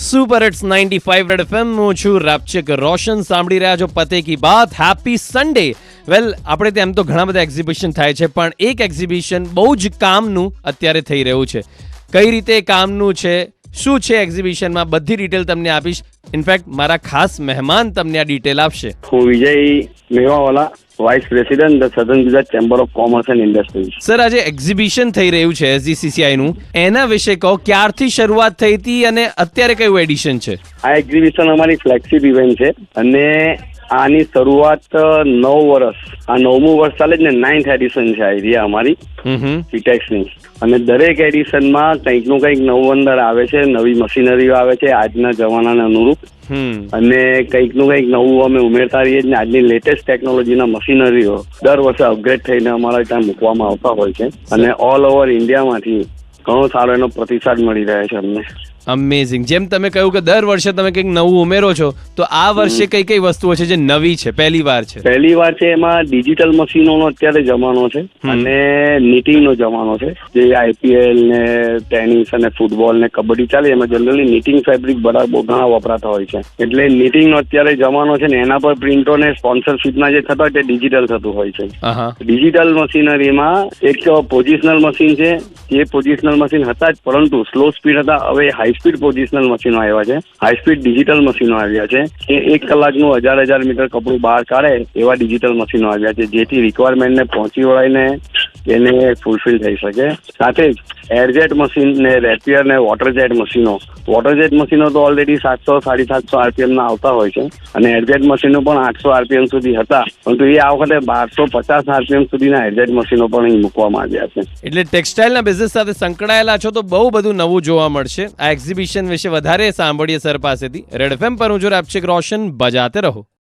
Super hits 95 red FM હું છું રાપચક રોશન. સાંભળી રહ્યા છો પતે કી બાત. Happy Sunday. વેલ, આપણે ત્યાં તો ઘણા બધા એક્ઝિબિશન થાય છે, પણ એક એક્ઝિબિશન બહુ જ કામનું અત્યારે થઈ રહ્યું છે. કઈ રીતે કામનું છે, શું છે એક્ઝિબિશનમાં, બધી ડિટેલ તમને આપીશ. ઇનફેક્ટ મારા ખાસ મહેમાન તમને આ ડિટેલ આપશે. હું Vijay Mevawala, vice president the southern Gujarat chamber of commerce and industries. Sir, આજે એક્ઝિબિશન થઈ રહ્યું છે SGCCI નું, એના વિશે કહો. ક્યારથી શરૂઆત થઈ હતી અને અત્યારે કયું એડિશન છે? આ એક્ઝિબિશન અમારી ફ્લેગશિપ ઇવેન્ટ છે અને આની શરૂઆત 9 વર્ષ, આ 9મું વર્ષ ચાલે જ ને, 9th એડિશન છે આ અમારી ફિટેક્સની. અને દરેક એડિશનમાં કંઈક નું કંઈક નવું અંદર આવે છે, નવી મશીનરીઓ આવે છે આજના જમાનાને અનુરૂપ, અને કંઈક નું કંઈક નવું અમે ઉમેરતા રહીએ છીએ. આજની લેટેસ્ટ ટેકનોલોજીના મશીનરીઓ દર વર્ષે અપગ્રેડ થઈને અમારા ત્યાં મૂકવામાં આવતા હોય છે અને ઓલ ઓવર ઇન્ડિયામાંથી ઘણો સારો એનો પ્રતિસાદ મળી રહ્યો છે અમને. અમેઝિંગ. જેમ તમે કહ્યું કે દર વર્ષે તમે કંઈક નવું ઉમેરો છો, તો આ વર્ષે કઈ કઈ વસ્તુઓ છે જે નવી છે, પહેલી વાર છે? પહેલી વાર છે એમાં ડિજિટલ મશીનોનો અત્યારે જમાનો છે અને નીટિંગનો જમાનો છે. જે IPL ને ટેનિસ અને ફૂટબોલ ને કબડ્ડી ચાલે એમાં જનરલી નીટિંગ ફેબ્રિક બહુ ઘણા વપરાતા હોય છે, એટલે નીટિંગનો અત્યારે જમાનો છે ને એના પર પ્રિન્ટો ને સ્પોન્સરશીપના જે થતા હોય તે ડિજિટલ થતું હોય છે. ડિજિટલ મશીનરીમાં એક પોઝિશનલ મશીન છે, એ પોઝિશનલ મશીન હતા જ, પરંતુ સ્લો સ્પીડ હતા. હવે હાઈ સ્પીડ પોઝિશનલ મશીનો આવ્યા છે, હાઈ સ્પીડ ડિજિટલ મશીનો આવ્યા છે. એ 1 કલાકનું 1000 મીટર કપડું બહાર કાઢે એવા ડિજિટલ મશીનો આવ્યા છે, જેથી રિક્વાયરમેન્ટને પહોંચી વળાઈને એને ફૂલફિલ થઈ શકે. સાથે જ એરજેટ મશીન ને રેપિયર ને વોટરજેટ મશીનો. વોટરજેટ મશીનો તો ઓલરેડી 700-750 RPM ના આવતા હોય છે અને એરજેટ મશીનો પણ 800 RPM સુધી હતા, પરંતુ એ આ વખતે 1250 RPM સુધીના એરજેટ મશીનો પણ અહીં મૂકવામાં આવ્યા છે. એટલે ટેક્સટાઇલના બિઝનેસ સાથે સંકળાયેલા છો તો બહુ બધું નવું જોવા મળશે. આ એક્ઝિબિશન વિશે વધારે સાંભળીએ સર પાસેથી. રેડ FM પર હું છું રાપચક રોશન. બજાતે રહો.